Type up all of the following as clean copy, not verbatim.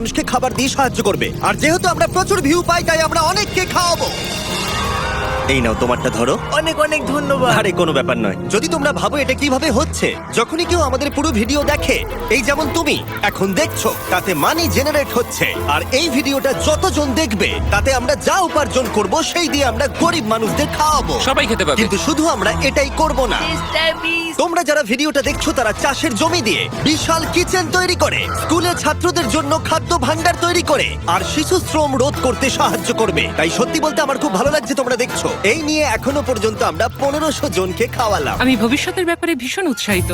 মানুষকে খাবার দিয়ে সাহায্য করবে। আর যেহেতু আমরা প্রচুর ভিউ পাই তাই আমরা অনেককে খাওয়াবো। এই নাও তোমারটা ধরো। অনেক অনেক ধন্যবাদ। আরে কোনো ব্যাপার নয়। যদি তোমরা ভাবো এটা কিভাবে হচ্ছে, যখনই কেউ আমাদের পুরো ভিডিও দেখে, এই যেমন তুমি এখন দেখছো, তাতে মানি জেনারেট হচ্ছে। আর এই ভিডিওটা যতজন দেখবে তাতে আমরা যা উপার্জন করব সেই দিয়ে আমরা গরিব মানুষদের খাওয়াবো। সবাই খেতে পাবে। কিন্তু শুধু আমরা এটাই করব না। তোমরা যারা ভিডিওটা দেখছো তারা চাষের জমি দিয়ে বিশাল কিচেন তৈরি করে, স্কুলের ছাত্রদের জন্য খাদ্য ভাণ্ডার তৈরি করে, আর শিশু শ্রম রোধ করতে সাহায্য করবে। তাই সত্যি বলতে আমার খুব ভালো লাগছে তোমরা দেখছো। এই নিয়ে এখনো পর্যন্ত আমরা 1500 জনকে খাওয়ালাম। আমি ভবিষ্যতের ব্যাপারে ভীষণ উৎসাহিত।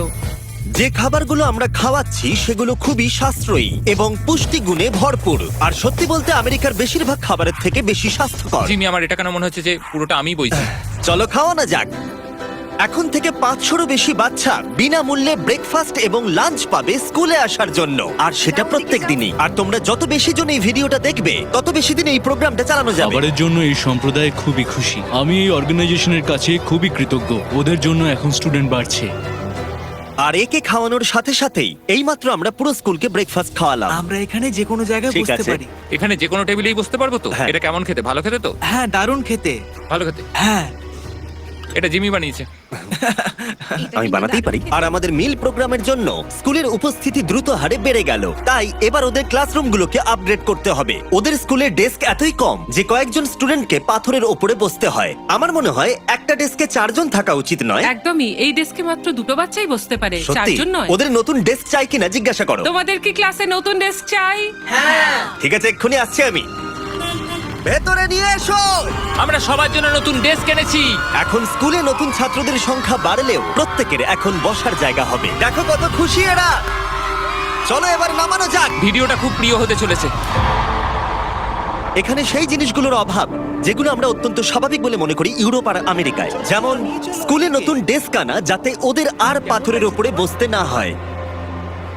যে খাবারগুলো আমরা খাওয়াচ্ছি সেগুলো খুবই সাশ্রয়ী এবং পুষ্টিগুণে ভরপুর। আর সত্যি বলতে আমেরিকার বেশিরভাগ খাবারের থেকে বেশি স্বাস্থ্যকর। জিমি, আমার এটা কেন মনে হচ্ছে যে পুরোটা আমিই বইছি। চলো খাওয়ানো যাক। এখন থেকে 500-রও বেশি বাচ্চা বিনামূল্যে ব্রেকফাস্ট এবং লাঞ্চ পাবে স্কুলে আসার জন্য, আর সেটা প্রত্যেক দিনই। আর তোমরা যত বেশি জন এই ভিডিওটা দেখবে তত বেশি দিন এই প্রোগ্রামটা চালানো যাবে। খাবারের জন্য এই সম্প্রদায় খুবই খুশি। আমি এই অর্গানাইজেশনের কাছে খুবই কৃতজ্ঞ। ওদের জন্য এখন স্টুডেন্ট বাড়ছে। আর একে খাওয়ানোর সাথে সাথেই এইমাত্র আমরা পুরো স্কুলকে ব্রেকফাস্ট খাওয়ালাম। আমরা এখানে যে কোনো জায়গায় ঠিক বসতে আছে। পারি। এখানে যে কোনো টেবিলেই বসতে পারবো তো? হ্যাঁ। এটা কেমন খেতে? ভালো খেতে তো? হ্যাঁ, দারুণ খেতে। ভালো খেতে। হ্যাঁ, এটা জিমি বানিয়েছে। আমি বানাতেই পারি। আর আমাদের মিল প্রোগ্রামের জন্য স্কুলের উপস্থিতি দ্রুত হারে বেড়ে গেল। তাই এবার ওদের ক্লাসরুমগুলোকে আপগ্রেড করতে হবে। ওদের স্কুলের ডেস্ক এতই কম যে কয়েকজন স্টুডেন্টকে পাথরের ওপরে বসতে হয়। আমার মনে হয় একটা ডেস্কে 4 জন থাকা উচিত নয়। একদমই, এই ডেস্কে মাত্র 2টো বাচ্চাই বসতে পারে, সত্যি 4 জন নয়। ওদের নতুন ডেস্ক চাই কিনা জিজ্ঞাসা করো। তোমাদের কি ক্লাসে নতুন ডেস্ক চাই? ঠিক আছে, এক্ষুনি আসছি আমি। ভেতরে নিয়ে এসো। আমরা সবার জন্য নতুন ডেস্ক এনেছি। এখন স্কুলে নতুন ছাত্রদের সংখ্যা বাড়লেও প্রত্যেকের এখন বসার জায়গা হবে। দেখো কত খুশি এরা। চলো এবার নামানো যাক। ভিডিওটা খুব প্রিয় হতে চলেছে। এখানে সেই জিনিসগুলোর অভাব যেগুলো আমরা অত্যন্ত স্বাভাবিক বলে মনে করি ইউরোপ আর আমেরিকায়। যেমন স্কুলে নতুন ডেস্ক আনা যাতে ওদের আর পাথরের উপরে বসতে না হয়।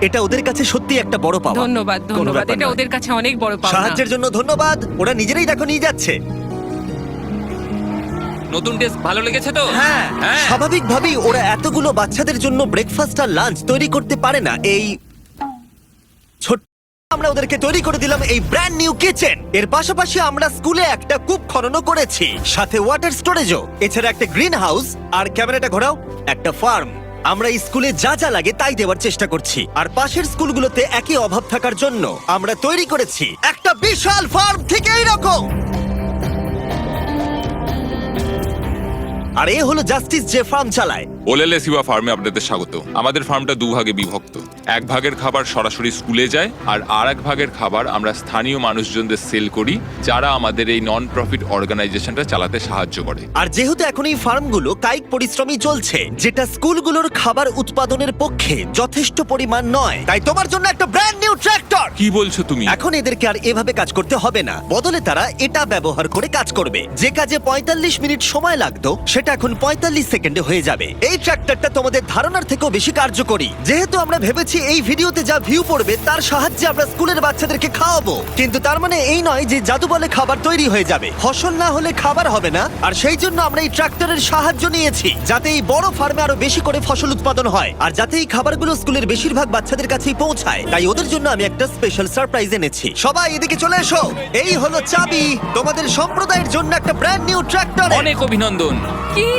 এটা ওদের কাছে সত্যি একটা বড় পাওয়া। ধন্যবাদ কোনো ধন্যবাদ, ব্যাপার এটা নয়। ওদের কাছে অনেক বড় পাওনা। সাহায্যের জন্য ধন্যবাদ। ওরা নিজেরাই দেখো নিয়ে যাচ্ছে। নতুন ডেস্ক ভালো লেগেছে তো? হ্যাঁ। হ্যাঁ। স্বাভাবিকভাবেই ওরা এতগুলো বাচ্চাদের জন্য ব্রেকফাস্ট আর লাঞ্চ তৈরি করতে পারে না। এই ছোট্ট আমরা ওদেরকে তৈরি করে দিলাম এই ব্র্যান্ড নিউ কিচেন। এর পাশাপাশি আমরা স্কুলে একটা কূপ খননও করেছি, সাথে ওয়াটার স্টোরেজও। এছাড়া একটা গ্রিন হাউস, আর ক্যামেরাটা ঘোরাও, একটা ফার্ম। আমরা এই স্কুলে যা যা লাগে তাই দেওয়ার চেষ্টা করছি। আর পাশের স্কুলগুলোতে একই অভাব থাকার জন্য আমরা তৈরি করেছি একটা বিশাল ফার্ম থেকে এইরকম। আর এ হলো জাস্টিস, যে ফার্ম চালায়। ওলেলে সিবা ফার্মে আপনাদের স্বাগত। আমাদের ফার্মটা 2 ভাগে বিভক্ত। 1 ভাগের খাবার সরাসরি স্কুলে যায়, আর আরেক ভাগের খাবার আমরা স্থানীয় মানুষজনদের সেল করি, যারা আমাদের এই নন প্রফিট অর্গানাইজেশনটা চালাতে সাহায্য করে। আর যেহেতু এখন এই ফার্মগুলো কায়িক পরিশ্রমই চলছে, যেটা স্কুলগুলোর খাবার উৎপাদনের পক্ষে যথেষ্ট পরিমাণ নয়, তাই তোমার জন্য একটা ব্র্যান্ড নিউ ট্র্যাক্টর। কি বলছো তুমি? এখন এদেরকে আর এভাবে কাজ করতে হবে না। বদলে তারা এটা ব্যবহার করে কাজ করবে। যে কাজে 45 মিনিট সময় লাগতো সেটা এখন 45 সেকেন্ডে হয়ে যাবে। এই ট্র্যাক্টরটা তোমাদের ধারণার থেকেও বেশি কার্যকরী। যেহেতু আমরা ভেবেছি এই ভিডিওতে যা ভিউ পড়বে তার সাহায্যে আমরা স্কুলের বাচ্চাদেরকে খাওয়াবো, কিন্তু তার মানে এই নয় যে জাদু বলে খাবার তৈরি হয়ে যাবে। ফসল না হলে খাবার হবে না। আর সেই জন্য আমরা এই ট্র্যাক্টরের সাহায্য নিয়েছি, যাতে এই বড় ফার্মে আরো বেশি করে ফসল উৎপাদন হয়, আর যাতে এই খাবারগুলো স্কুলের বেশিরভাগ বাচ্চাদের কাছেই পৌঁছায়। তাই ওদের জন্য আমি একটা স্পেশাল সারপ্রাইজ এনেছি। সবাই এদিকে চলে এসো। এই হলো চাবি তোমাদের সম্প্রদায়ের জন্য একটা ব্র্যান্ড নিউ ট্র্যাক্টর। অনেক অভিনন্দন। কি?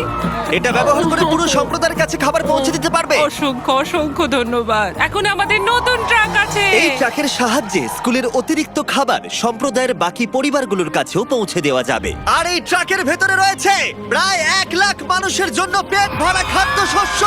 এটা ব্যবহার করে পুরো সম্প্রদায়ের কাছে খাবার পৌঁছে দিতে পারবে। অসংখ্য অসংখ্য ধন্যবাদ। এখন আমাদের নতুন ট্রাক আছে। এই ট্রাকের সাহায্যে স্কুলের অতিরিক্ত খাবার সম্প্রদায়ের বাকি পরিবারগুলোর কাছেও পৌঁছে দেওয়া যাবে। আর এই ট্রাকের ভেতরে রয়েছে প্রায় 1 লাখ মানুষের জন্য পেট ভরা খাদ্যশস্য।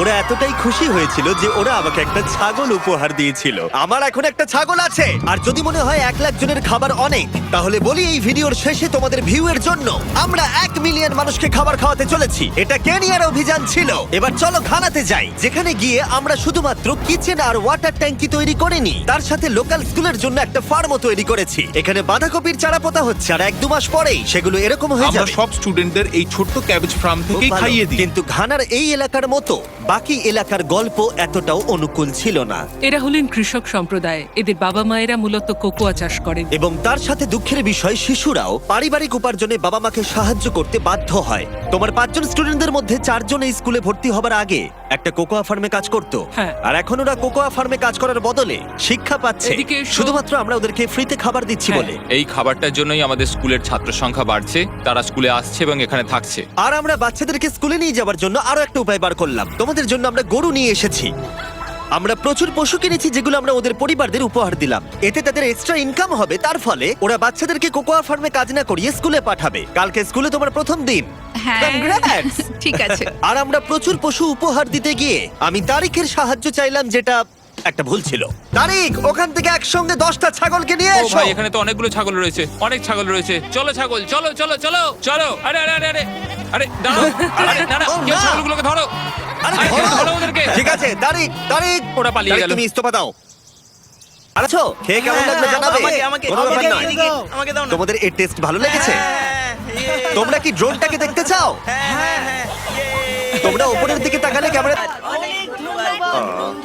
ওরা এতটাই খুশি হয়েছিল যে ওরা আমাকে একটা ছাগল উপহার দিয়েছিল। আমার এখন একটা ছাগল আছে। আর যদি মনে হয় 1 লাখ জনের খাবার অনেক, তাহলে বলি এই ভিডিওর শেষে তোমাদের ভিউ এর জন্য আমরা 1 মিলিয়ন মানুষকে খাবার খাওয়াতে চলেছি। এটা কেনিয়ার অভিযান ছিল। এবার চলো ঘানাতে যাই, যেখানে গিয়ে আমরা শুধুমাত্র কিচেন আর ওয়াটার ট্যাঙ্কি তৈরি করিনি, তার সাথে লোকাল স্কুলের জন্য একটা ফার্মও তৈরি করেছি। এখানে বাঁধাকপির চারা পোতা হচ্ছে, আর 1-2 মাস পরেই সেগুলো এরকম হয়ে আমরা যাবে। সব স্টুডেন্টদের এই ছোট্ট ক্যাবেজ ফার্ম থেকেই খুব ভালো। খাইয়ে দিই। কিন্তু ঘানার এই এলাকার মতো বাকি এলাকার গল্প এতটাও অনুকূল ছিল না। এরা হলেন কৃষক সম্প্রদায়। এদের বাবা মায়েরা মূলত কোকোয়া চাষ করেন। এবং তার সাথে দুঃখের বিষয়, শিশুরাও পারিবারিক উপার্জনে বাবা মাকে সাহায্য করতে বাধ্য হয়। তোমার 5 জন স্টুডেন্টদের মধ্যে 4 জন এই স্কুলে ভর্তি হবার আগে একটা কোকোয়া ফার্মে কাজ করতো। হ্যাঁ। আর এখন ওরা কোকোয়া ফার্মে কাজ করার বদলে শিক্ষা পাচ্ছে, এদিকে এসো। শুধুমাত্র আমরা ওদেরকে ফ্রিতে খাবার দিচ্ছি হ্যাঁ। বলে। এই খাবারটার জন্যই আমাদের স্কুলের ছাত্র সংখ্যা বাড়ছে, তারা স্কুলে আসছে এবং এখানে থাকছে। আর আমরা বাচ্চাদেরকে স্কুলে নিয়ে যাওয়ার জন্য আরো একটা উপায় বার করলাম। তোমাদের জন্য আমরা গরু নিয়ে এসেছি। আমরা প্রচুর পশু কিনেছি যেগুলো আমরা ওদের পরিবারদের উপহার দিলাম। এতে তাদের এক্সট্রা ইনকাম হবে, তার ফলে ওরা বাচ্চাদেরকে কোকোয়া ফার্মে কাজ না করিয়ে স্কুলে পাঠাবে। কালকে স্কুলে তোমার প্রথম দিন। হ্যাঁ। Congrats! ঠিক আছে। আর আমরা প্রচুর পশু উপহার দিতে গিয়ে আমি তারিখের সাহায্য চাইলাম, যেটা একটা ভুল ছিল। তারিখ, ওখান থেকে একসঙ্গে 10টা ছাগলকে নিয়ে ও এসো। ভাই, এখানে তো অনেকগুলো ছাগল রয়েছে, অনেক ছাগল রয়েছে। চলো ছাগল, চলো চলো চলো চলো। আরে আরে আরে আরে আরে দাঁড়াও, আরে দাঁড়াও, ও, কেউ না। ছাগলগুলোকে ধরো। আরে আরে, ধরো। ধরো ওদেরকে। ঠিক আছে, তারিখ তারিখ ওরা পালিয়ে তারিখ, গেল। তুমি ইস্তফা দাও। আছো, খেয়ে কেমন লাগলো জানাবে। কোনো ব্যাপার নয়। আমাকে দাও না। তোমাদের এই টেস্ট ভালো লেগেছে? তোমরা কি ড্রোনটাকে দেখতে চাও? তোমরা উপরের দিকে তাকালে ক্যামেরা।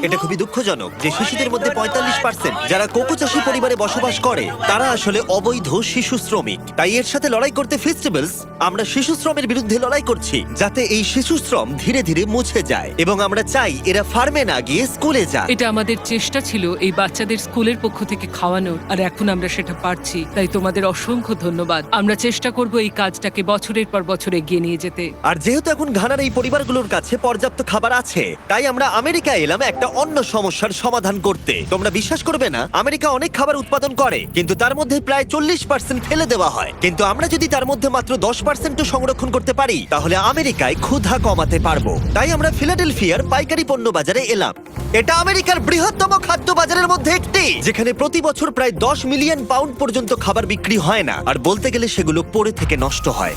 এটা খুবই দুঃখজনক যে শিশুদের মধ্যে 45% যারা কোকো চাষী পরিবারে বসবাস করে তারা আসলে অবৈধ শিশু শ্রমিক। তাই এর সাথে লড়াই করতে ফেস্টিভ্যালস আমরা শিশু শ্রমের বিরুদ্ধে লড়াই করছি, যাতে এই শিশু শ্রম ধীরে ধীরে মুছে যায়। এবং আমরা চাই এরা ফার্মে না গিয়ে স্কুলে যায়। এটা আমাদের চেষ্টা ছিল এই বাচ্চাদের স্কুলের পক্ষ থেকে খাওয়ানোর, আর এখন আমরা সেটা পারছি। তাই তোমাদের অসংখ্য ধন্যবাদ। আমরা চেষ্টা করব এই কাজটাকে বছরের পর বছর এগিয়ে নিয়ে যেতে। আর যেহেতু এখন ঘানার এই পরিবারগুলোর কাছে পর্যাপ্ত খাবার আছে, তাই আমরা আমেরিকা এলাম একটা অন্য সমস্যার সমাধান করতে। তোমরা বিশ্বাস করবে না, আমেরিকা অনেক খাবার উৎপাদন করে, কিন্তু তার মধ্যে প্রায় 40% ফেলে দেওয়া হয়। কিন্তু আমরা যদি তার মধ্যে মাত্র 10% সংরক্ষণ করতে পারি, তাহলে আমেরিকায় ক্ষুধা কমাতে পারবো। তাই আমরা ফিলাডেলফিয়ার পাইকারি পণ্য বাজারে এলাম। এটা আমেরিকার বৃহত্তম খাদ্য বাজারের মধ্যে একটি, যেখানে প্রতি বছর প্রায় 10 মিলিয়ন পাউন্ড পর্যন্ত খাবার বিক্রি হয় না, আর বলতে গেলে সেগুলো পড়ে থেকে নষ্ট হয়।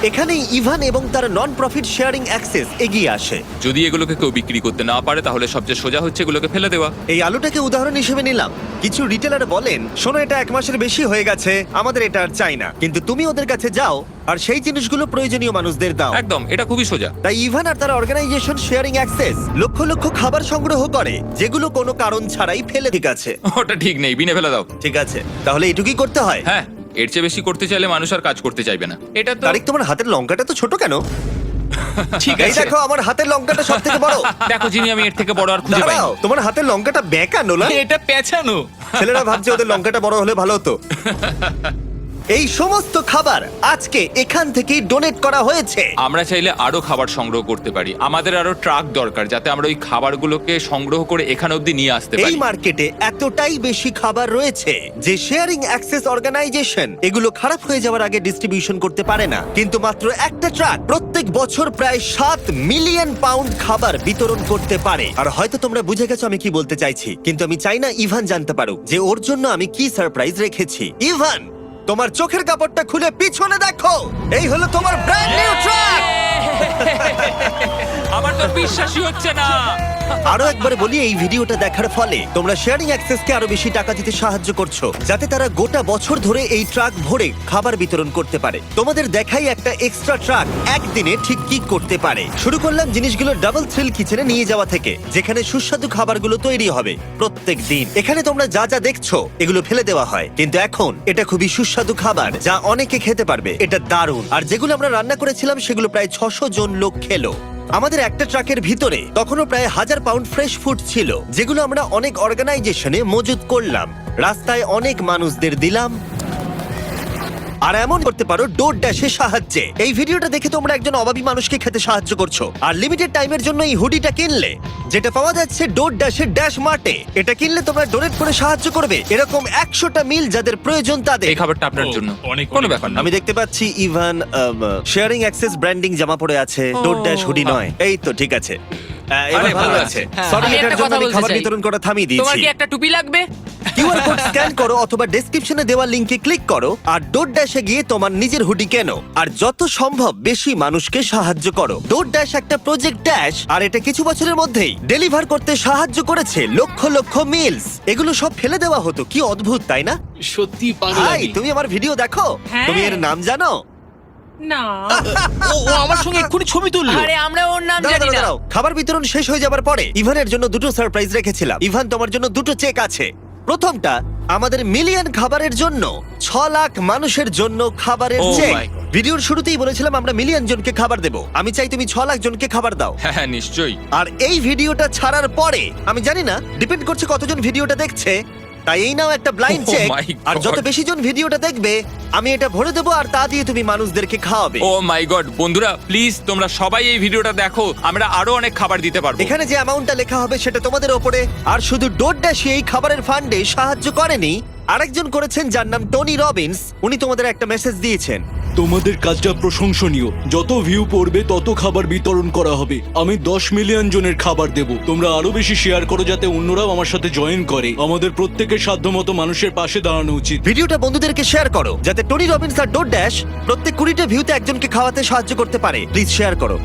এখানেই ইভান এবং তার নন প্রফিট শেয়ারিং অ্যাক্সেস এগিয়ে আসে। যদি এগুলোকে কেউ বিক্রি করতে না পারে, তাহলে সবচেয়ে সোজা হচ্ছে এগুলোকে ফেলে দেওয়া। এই আলুটাকে উদাহরণ হিসেবে নিলাম। কিছু রিটেলার বলেন, শোনো এটা 1 মাসের বেশি হয়ে গেছে, আমাদের এটা আর চাই না। কিন্তু তুমি ওদের কাছে যাও আর সেই জিনিসগুলো প্রয়োজনীয় মানুষদের দাও। একদম, এটা খুবই সোজা। তাই ইভান আর তার organisation sharing access lakh lakh খাবার সংগ্রহ করে, যেগুলো কোনো কারণ ছাড়াই ফেলে। ঠিক আছে, ওটা ঠিক নেই, বিনে ফেলে দাও। ঠিক আছে, তাহলে এটুকুই করতে হয়। হ্যাঁ, এর চেয়ে বেশি করতে চাইলে মানুষ আর কাজ করতে চাইবে না। এটা তো তারিক, তোমার হাতের লঙ্কাটা তো ছোট কেন? ঠিক এই আছে। দেখো, আমার হাতের লঙ্কাটা সব থেকে বড়। দেখো জিমি, আমি এর থেকে বড় আর খুঁজে পাই দাঁড়াও, তোমার হাতের লঙ্কাটা বেঁকা নোলা। এটা পেছানো। ছেলেরা ভাবছে ওদের লঙ্কাটা বড় হলে ভালো হতো। এই সমস্ত খাবার আজকে এখান থেকেই ডোনেট করা হয়েছে। আমরা চাইলে আরো খাবার সংগ্রহ করতে পারি। আমাদের আরো ট্রাক দরকার, যাতে আমরা ওই খাবারগুলোকে সংগ্রহ করে এখানে অবধি নিয়ে আসতে এই পারি। মার্কেটে এতটাই বেশি খাবার রয়েছে যে শেয়ারিং অ্যাক্সেস অর্গানাইজেশন এগুলো খারাপ হয়ে যাওয়ার আগে ডিস্ট্রিবিউশন করতে পারে না। কিন্তু মাত্র একটা ট্রাক প্রত্যেক বছর প্রায় 7 মিলিয়ন পাউন্ড খাবার বিতরণ করতে পারে। আর হয়তো তোমরা বুঝে গেছো আমি কি বলতে চাইছি, কিন্তু আমি চাই না ইভান জানতে পারুক যে ওর জন্য আমি কি সারপ্রাইজ রেখেছি। ইভান, তোমার চোখের কাপড়টা খুলে পিছনে দেখো, এই হলো তোমার ব্র্যান্ড নিউ ট্রাক। আমার তো বিশ্বাসই হচ্ছে না। আরো একবার বলি, এই ভিডিওটা দেখার ফলে তোমরা শেয়ারিং অ্যাক্সেসকে আরো বেশি টাকা দিতে সাহায্য করছো, যাতে তারা গোটা বছর ধরে এই ট্রাক ভরে খাবার বিতরণ করতে পারে। তোমাদের দেখাই একটা এক্সট্রা ট্রাক একদিনে ঠিক কি করতে পারে। শুরু করলাম জিনিসগুলো ডাবল থ্রিল কিচেনে নিয়ে যাওয়া থেকে, যেখানে সুস্বাদু খাবারগুলো তৈরি হবে প্রত্যেক দিন। এখানে তোমরা যা যা দেখছো এগুলো ফেলে দেওয়া হয়, কিন্তু এখন এটা খুবই সুস্বাদু খাবার যা অনেকে খেতে পারবে। এটা দারুণ। আর যেগুলো আমরা রান্না করেছিলাম সেগুলো প্রায় 600 জন লোক খেলো। আমাদের একটা ট্রাকের ভিতরে তখনও প্রায় 1000 পাউন্ড ফ্রেশ ফুড ছিল, যেগুলো আমরা অনেক অর্গানাইজেশনে মজুত করলাম। রাস্তায় অনেক মানুষদের দিলাম। আর এমন করতে পারো ডোর ড্যাশের সাহায্যে। এই ভিডিওটা দেখে তোমরা একজন অভাবী মানুষকে খেতে সাহায্য করছো। আর লিমিটেড টাইমের জন্য এই হুডিটা কিনলে, যেটা পাওয়া যাচ্ছে ডোর ড্যাশের ড্যাশ মার্টে, এটা কিনলে তোমরা ডোনেট করে সাহায্য করবে এরকম 100টা মিল যাদের প্রয়োজন তাদের। এই খাবারটা আপনার ও, জন্য। অনেক কোনো ব্যাপার না। আমি দেখতে পাচ্ছি ইভান শেয়ারিং অ্যাক্সেস ব্র্যান্ডিং জামা পরে আছে, ডোর ড্যাশ হুডি নয়। এই তো ঠিক আছে, এবার আরে, ভালো ভালো আছে। হ্যাঁ। সরি, আমি এটার একটা জন্য কথা আমি বলতে খাবার চাই। বিতরণ করা থামিয়ে তোমার দিয়েছি। কি একটা টুপি লাগবে? কিউআর কোড স্ক্যান করো অথবা ডেসক্রিপশনে দেওয়া লিংকে ক্লিক করো আর ডোর ড্যাশে গিয়ে তোমার নিজের হুডি কেনো আর যত সম্ভব বেশি মানুষকে সাহায্য করো। ডোর ড্যাশ একটা প্রজেক্ট ড্যাশ, আর এটা কিছু বছরের মধ্যেই ডেলিভার করতে সাহায্য করেছে লক্ষ লক্ষ মিলস। এগুলো সব ফেলে দেওয়া হতো, কি অদ্ভুত তাই না? সত্যি পাগল ভাই, আমি। তুমি আমার ভিডিও দেখো, হ্যাঁ। তুমি এর নাম জানো? না ও আমার সঙ্গে এক্ষুনি ছবি তুললো। আরে আমরা ওর নাম দাঁড়াও, জানি না। দাঁড়াও, খাবার বিতরণ শেষ হয়ে যাবার পরে ইভানের জন্য দুটো সারপ্রাইজ রেখেছিলাম। ইভান, তোমার জন্য দুটো চেক আছে। প্রথমটা আমাদের মিলিয়ন খাবারের জন্য 6 লাখ মানুষের জন্য খাবারের Oh চেক। my God. ভিডিওর শুরুতেই বলেছিলাম আমরা মিলিয়ন জনকে খাবার দেব। আমি চাই তুমি 6 লাখ জনকে খাবার দাও। হ্যাঁ নিশ্চয়ই। আর এই ভিডিওটা ছাড়ার পরে আমি জানি না, ডিপেন্ড করছে কতজন ভিডিওটা দেখছে, তাই এই নাও একটা ব্লাইন্ড Oh চেক। my আর যত God. বেশি জন ভিডিওটা দেখবে আমি এটা ভরে দেবো, আর তা দিয়ে তুমি মানুষদেরকে খাওয়াবে। ও মাই গড, বন্ধুরা প্লিজ তোমরা সবাই এই ভিডিওটা দেখো, আমরা আরো অনেক খাবার দিতে পারবো। এখানে যে অ্যামাউন্টটা লেখা হবে সেটা তোমাদের ওপরে। আর শুধু ডোরড্যাশই এই খাবারের ফান্ডে সাহায্য করেনি, আরেকজন করেছেন যার নাম টনি রবিন্স। উনি তোমাদের একটা মেসেজ দিয়েছেন। তোমাদের কাজটা প্রশংসনীয়। যত ভিউ পড়বে তত খাবার বিতরণ করা হবে। আমি 10 মিলিয়ন জনের খাবার দেব। তোমরা আরো বেশি শেয়ার করো যাতে অন্যরাও আমার সাথে জয়েন করে। আমাদের প্রত্যেকের সাধ্যমতো মানুষের পাশে দাঁড়ানো উচিত। ভিডিওটা বন্ধুদেরকে শেয়ার করো যাতে টনি রবিন্স আর ডোরড্যাশ প্রত্যেক 20টা ভিউতে একজনকে খাওয়াতে সাহায্য করতে পারে। প্লিজ শেয়ার করো।